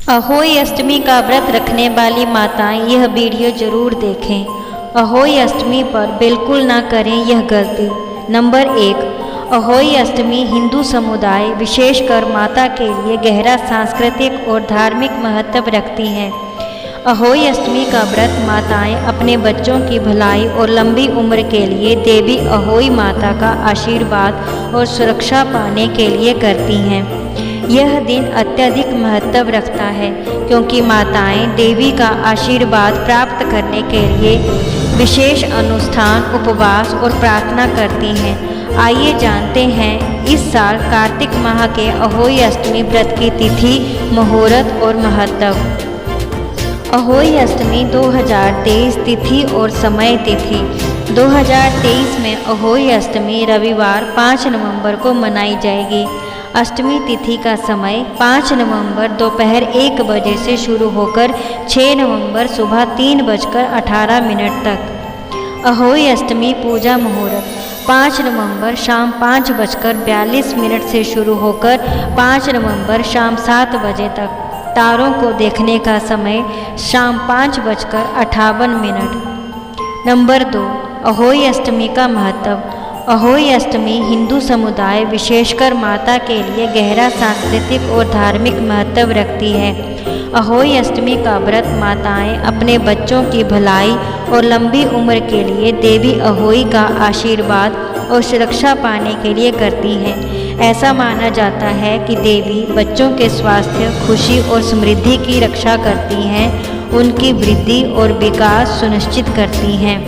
अहोई अष्टमी का व्रत रखने वाली माताएं यह वीडियो जरूर देखें। अहोई अष्टमी पर बिल्कुल ना करें यह गलती। नंबर 1, अहोई अष्टमी हिंदू समुदाय विशेषकर माता के लिए गहरा सांस्कृतिक और धार्मिक महत्व रखती है। अहोई अष्टमी का व्रत माताएं अपने बच्चों की भलाई और लंबी उम्र के लिए देवी अहोई माता का आशीर्वाद और सुरक्षा पाने के लिए करती हैं। यह दिन अत्यधिक महत्व रखता है क्योंकि माताएं देवी का आशीर्वाद प्राप्त करने के लिए विशेष अनुष्ठान, उपवास और प्रार्थना करती हैं। आइए जानते हैं इस साल कार्तिक माह के अहोई अष्टमी व्रत की तिथि, मुहूर्त और महत्व। अहोई अष्टमी 2023 तिथि और समय। तिथि 2023 में अहोई अष्टमी रविवार 5 नवंबर को मनाई जाएगी। अष्टमी तिथि का समय 5 नवंबर दोपहर 1 बजे से शुरू होकर 6 नवंबर सुबह 3:18 तक। अहोई अष्टमी पूजा मुहूर्त 5 नवंबर शाम 5:42 से शुरू होकर 5 नवंबर शाम 7 बजे तक। तारों को देखने का समय शाम 5:58। नंबर 2, अहोई अष्टमी का महत्व। अहोई अष्टमी हिंदू समुदाय विशेषकर माता के लिए गहरा सांस्कृतिक और धार्मिक महत्व रखती है। अहोई अष्टमी का व्रत माताएं अपने बच्चों की भलाई और लंबी उम्र के लिए देवी अहोई का आशीर्वाद और सुरक्षा पाने के लिए करती हैं। ऐसा माना जाता है कि देवी बच्चों के स्वास्थ्य, खुशी और समृद्धि की रक्षा करती हैं, उनकी वृद्धि और विकास सुनिश्चित करती हैं।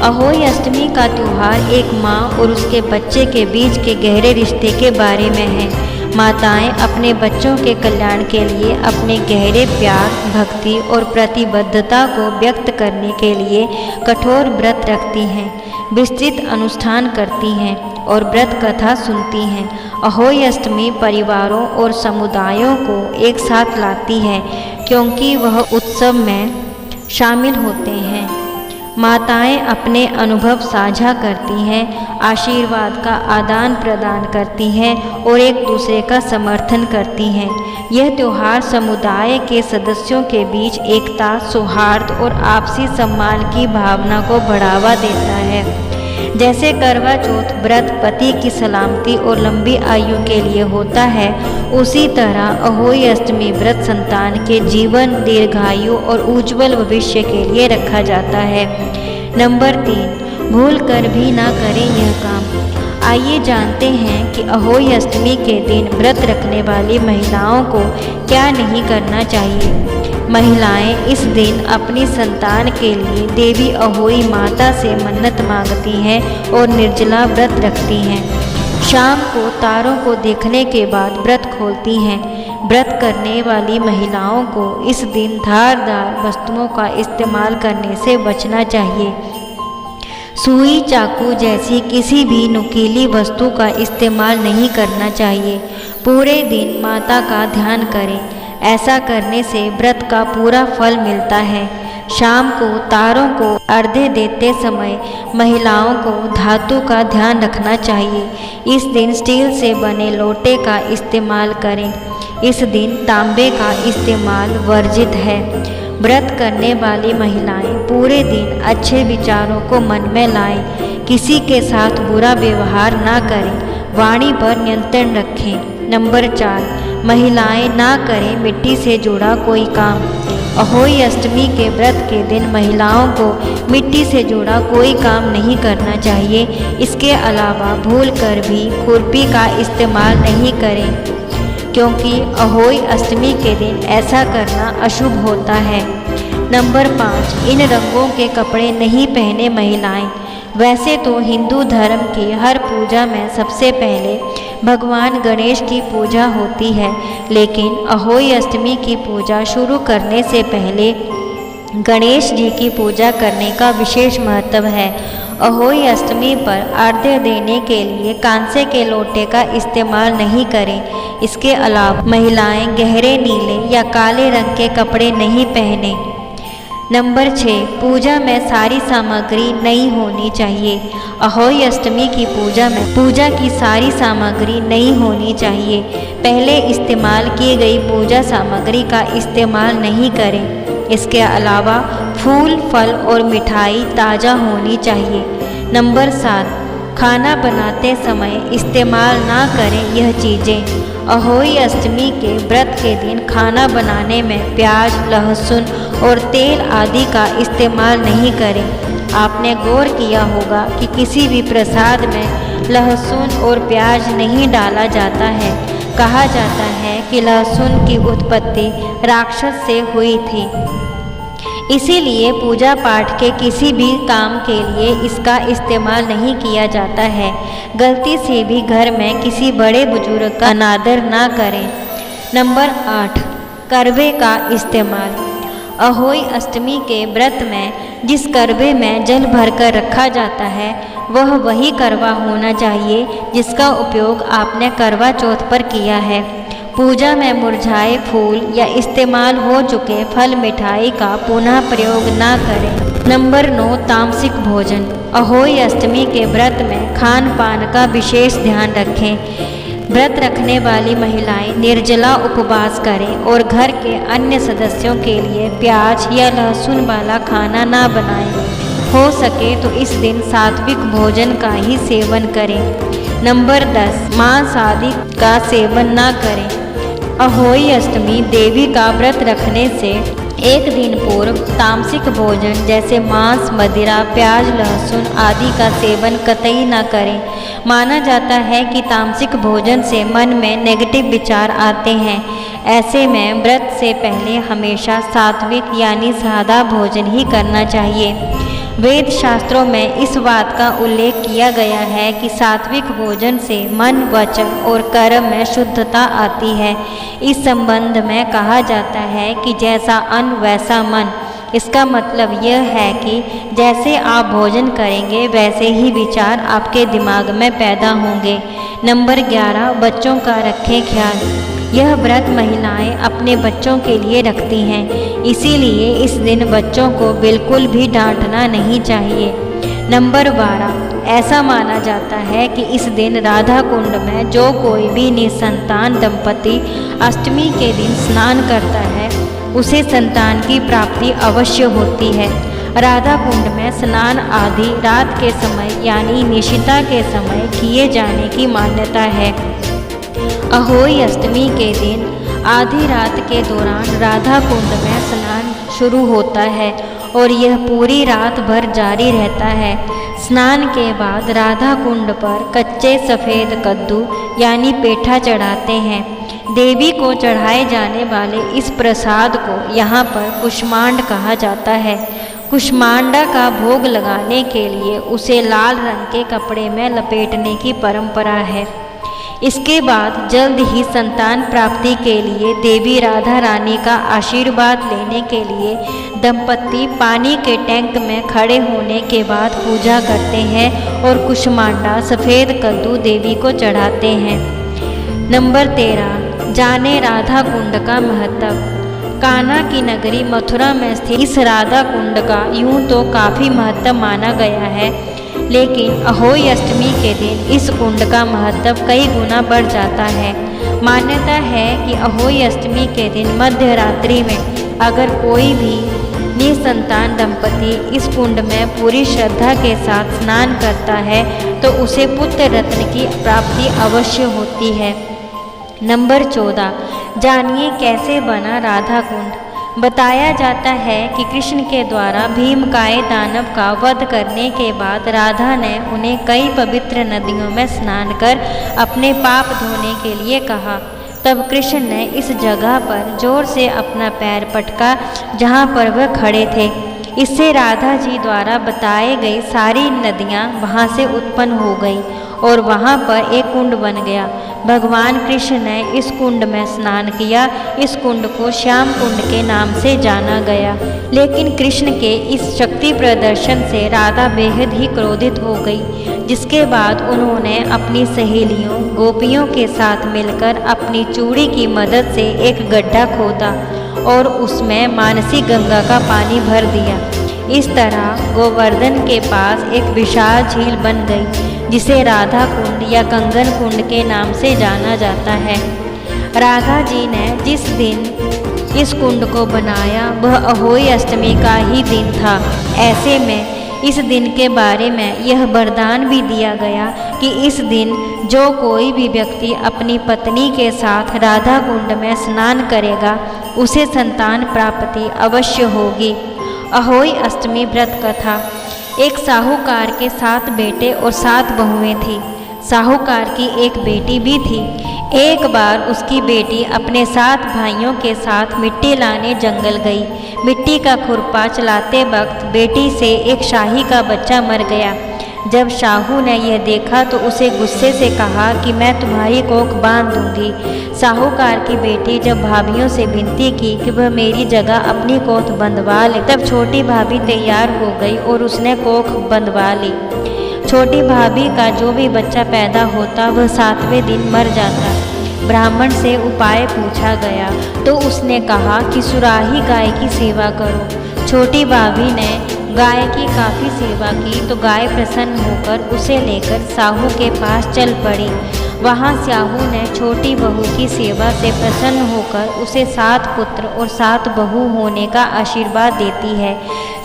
अहोई अष्टमी का त्यौहार एक माँ और उसके बच्चे के बीच के गहरे रिश्ते के बारे में है। माताएं अपने बच्चों के कल्याण के लिए अपने गहरे प्यार, भक्ति और प्रतिबद्धता को व्यक्त करने के लिए कठोर व्रत रखती हैं, विस्तृत अनुष्ठान करती हैं और व्रत कथा सुनती हैं। अहोई अष्टमी परिवारों और समुदायों को एक साथ लाती है क्योंकि वह उत्सव में शामिल होते हैं। माताएं अपने अनुभव साझा करती हैं, आशीर्वाद का आदान प्रदान करती हैं और एक दूसरे का समर्थन करती हैं। यह त्यौहार समुदाय के सदस्यों के बीच एकता, सौहार्द और आपसी सम्मान की भावना को बढ़ावा देता है। जैसे करवा चौथ व्रत पति की सलामती और लंबी आयु के लिए होता है, उसी तरह अहोई अष्टमी व्रत संतान के जीवन, दीर्घायु और उज्जवल भविष्य के लिए रखा जाता है। नंबर 3, भूल कर भी ना करें यह काम। आइए जानते हैं कि अहोई अष्टमी के दिन व्रत रखने वाली महिलाओं को क्या नहीं करना चाहिए। महिलाएं इस दिन अपनी संतान के लिए देवी अहोई माता से मन्नत मांगती हैं और निर्जला व्रत रखती हैं। शाम को तारों को देखने के बाद व्रत खोलती हैं। व्रत करने वाली महिलाओं को इस दिन धारदार वस्तुओं का इस्तेमाल करने से बचना चाहिए। सुई, चाकू जैसी किसी भी नुकीली वस्तु का इस्तेमाल नहीं करना चाहिए। पूरे दिन माता का ध्यान करें, ऐसा करने से व्रत का पूरा फल मिलता है। शाम को तारों को अर्घ्य देते समय महिलाओं को धातु का ध्यान रखना चाहिए। इस दिन स्टील से बने लोटे का इस्तेमाल करें। इस दिन तांबे का इस्तेमाल वर्जित है। व्रत करने वाली महिलाएं पूरे दिन अच्छे विचारों को मन में लाएं, किसी के साथ बुरा व्यवहार ना करें, वाणी पर नियंत्रण रखें। नंबर 4, महिलाएं ना करें मिट्टी से जुड़ा कोई काम। अहोई अष्टमी के व्रत के दिन महिलाओं को मिट्टी से जुड़ा कोई काम नहीं करना चाहिए। इसके अलावा भूल कर भी खुरपी का इस्तेमाल नहीं करें क्योंकि अहोई अष्टमी के दिन ऐसा करना अशुभ होता है। नंबर 5, इन रंगों के कपड़े नहीं पहने महिलाएं। वैसे तो हिंदू धर्म की हर पूजा में सबसे पहले भगवान गणेश की पूजा होती है, लेकिन अहोई अष्टमी की पूजा शुरू करने से पहले गणेश जी की पूजा करने का विशेष महत्व है। अहोई अष्टमी पर अर्घ्य देने के लिए कांसे के लोटे का इस्तेमाल नहीं करें। इसके अलावा महिलाएं गहरे नीले या काले रंग के कपड़े नहीं पहने। नंबर 6, पूजा में सारी सामग्री नई होनी चाहिए। अहोई अष्टमी की पूजा में पूजा की सारी सामग्री नई होनी चाहिए। पहले इस्तेमाल की गई पूजा सामग्री का इस्तेमाल नहीं करें। इसके अलावा फूल, फल और मिठाई ताज़ा होनी चाहिए। नंबर 7, खाना बनाते समय इस्तेमाल ना करें यह चीज़ें। अहोई अष्टमी के व्रत के दिन खाना बनाने में प्याज, लहसुन और तेल आदि का इस्तेमाल नहीं करें। आपने गौर किया होगा कि किसी भी प्रसाद में लहसुन और प्याज नहीं डाला जाता है। कहा जाता है कि लहसुन की उत्पत्ति राक्षस से हुई थी, इसीलिए पूजा पाठ के किसी भी काम के लिए इसका इस्तेमाल नहीं किया जाता है। गलती से भी घर में किसी बड़े बुजुर्ग का अनादर ना करें। नंबर 8, करवे का इस्तेमाल। अहोई अष्टमी के व्रत में जिस करवे में जल भरकर रखा जाता है वह वही करवा होना चाहिए जिसका उपयोग आपने करवा चौथ पर किया है। पूजा में मुरझाए फूल या इस्तेमाल हो चुके फल मिठाई का पुनः प्रयोग ना करें। नंबर 9, तामसिक भोजन। अहोई अष्टमी के व्रत में खान पान का विशेष ध्यान रखें। व्रत रखने वाली महिलाएं निर्जला उपवास करें और घर के अन्य सदस्यों के लिए प्याज या लहसुन वाला खाना ना बनाएं। हो सके तो इस दिन सात्विक भोजन का ही सेवन करें। नंबर 10, मांस आदि का सेवन ना करें। अहोई अष्टमी देवी का व्रत रखने से एक दिन पूर्व तामसिक भोजन जैसे मांस, मदिरा, प्याज, लहसुन आदि का सेवन कतई न करें। माना जाता है कि तामसिक भोजन से मन में नेगेटिव विचार आते हैं। ऐसे में व्रत से पहले हमेशा सात्विक यानी सादा भोजन ही करना चाहिए। वेद शास्त्रों में इस बात का उल्लेख किया गया है कि सात्विक भोजन से मन, वचन और कर्म में शुद्धता आती है। इस संबंध में कहा जाता है कि जैसा अन्न वैसा मन। इसका मतलब यह है कि जैसे आप भोजन करेंगे वैसे ही विचार आपके दिमाग में पैदा होंगे। नंबर 11, बच्चों का रखें ख्याल। यह व्रत महिलाएं अपने बच्चों के लिए रखती हैं, इसीलिए इस दिन बच्चों को बिल्कुल भी डांटना नहीं चाहिए। नंबर 12, ऐसा माना जाता है कि इस दिन राधा कुंड में जो कोई भी निसंतान दंपति अष्टमी के दिन स्नान करता है उसे संतान की प्राप्ति अवश्य होती है। राधा कुंड में स्नान आदि रात के समय यानी निशिता के समय किए जाने की मान्यता है। अहोई अष्टमी के दिन आधी रात के दौरान राधा कुंड में स्नान शुरू होता है और यह पूरी रात भर जारी रहता है। स्नान के बाद राधा कुंड पर कच्चे सफ़ेद कद्दू यानी पेठा चढ़ाते हैं। देवी को चढ़ाए जाने वाले इस प्रसाद को यहाँ पर कुष्मांड कहा जाता है। कुष्मांडा का भोग लगाने के लिए उसे लाल रंग के कपड़े में लपेटने की परंपरा है। इसके बाद जल्द ही संतान प्राप्ति के लिए देवी राधा रानी का आशीर्वाद लेने के लिए दंपति पानी के टैंक में खड़े होने के बाद पूजा करते हैं और कुष्मांडा सफ़ेद कद्दू देवी को चढ़ाते हैं। नंबर 13, जाने राधा कुंड का महत्व। कान्हा की नगरी मथुरा में स्थित इस राधा कुंड का यूं तो काफ़ी महत्व माना गया है, लेकिन अहोई अष्टमी के दिन इस कुंड का महत्व कई गुना बढ़ जाता है। मान्यता है कि अहोई अष्टमी के दिन मध्य रात्रि में अगर कोई भी निसंतान दंपति इस कुंड में पूरी श्रद्धा के साथ स्नान करता है तो उसे पुत्र रत्न की प्राप्ति अवश्य होती है। नंबर 14, जानिए कैसे बना राधा कुंड। बताया जाता है कि कृष्ण के द्वारा भीमकाय दानव का वध करने के बाद राधा ने उन्हें कई पवित्र नदियों में स्नान कर अपने पाप धोने के लिए कहा। तब कृष्ण ने इस जगह पर जोर से अपना पैर पटका जहाँ पर वह खड़े थे। इससे राधा जी द्वारा बताए गई सारी नदियाँ वहाँ से उत्पन्न हो गई और वहाँ पर एक कुंड बन गया। भगवान कृष्ण ने इस कुंड में स्नान किया। इस कुंड को श्याम कुंड के नाम से जाना गया। लेकिन कृष्ण के इस शक्ति प्रदर्शन से राधा बेहद ही क्रोधित हो गई, जिसके बाद उन्होंने अपनी सहेलियों गोपियों के साथ मिलकर अपनी चूड़ी की मदद से एक गड्ढा खोदा और उसमें मानसी गंगा का पानी भर दिया। इस तरह गोवर्धन के पास एक विशाल झील बन गई, जिसे राधा कुंड या कंगन कुंड के नाम से जाना जाता है। राधा जी ने जिस दिन इस कुंड को बनाया वह अहोई अष्टमी का ही दिन था। ऐसे में इस दिन के बारे में यह वरदान भी दिया गया कि इस दिन जो कोई भी व्यक्ति अपनी पत्नी के साथ राधा कुंड में स्नान करेगा उसे संतान प्राप्ति अवश्य होगी। अहोई अष्टमी व्रत कथा। एक साहूकार के 7 बेटे और 7 बहुएं थीं। साहूकार की एक बेटी भी थी। एक बार उसकी बेटी अपने 7 भाइयों के साथ मिट्टी लाने जंगल गई। मिट्टी का खुरपा चलाते वक्त बेटी से एक शाही का बच्चा मर गया। जब शाहू ने यह देखा तो उसे गुस्से से कहा कि मैं तुम्हारी कोख बांध दूंगी। साहूकार की बेटी जब भाभियों से विनती की कि वह मेरी जगह अपनी कोख बंधवा ले, तब छोटी भाभी तैयार हो गई और उसने कोख बंधवा ली। छोटी भाभी का जो भी बच्चा पैदा होता वह 7वें दिन मर जाता। ब्राह्मण से उपाय पूछा गया तो उसने कहा कि सुराही गाय की सेवा करो। छोटी भाभी ने गाय की काफ़ी सेवा की तो गाय प्रसन्न होकर उसे लेकर साहू के पास चल पड़ी। वहाँ साहू ने छोटी बहू की सेवा से प्रसन्न होकर उसे 7 पुत्र और 7 बहू होने का आशीर्वाद देती है।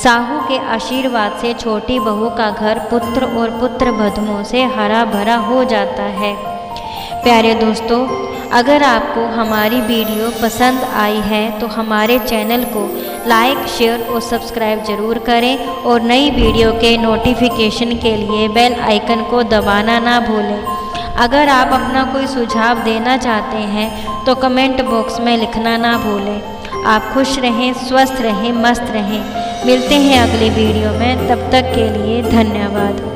साहू के आशीर्वाद से छोटी बहू का घर पुत्र और पुत्र वधुओं से हरा भरा हो जाता है। प्यारे दोस्तों, अगर आपको हमारी वीडियो पसंद आई है तो हमारे चैनल को लाइक, शेयर और सब्सक्राइब जरूर करें और नई वीडियो के नोटिफिकेशन के लिए बेल आइकन को दबाना ना भूलें। अगर आप अपना कोई सुझाव देना चाहते हैं तो कमेंट बॉक्स में लिखना ना भूलें। आप खुश रहें, स्वस्थ रहें, मस्त रहें। मिलते हैं अगली वीडियो में, तब तक के लिए धन्यवाद।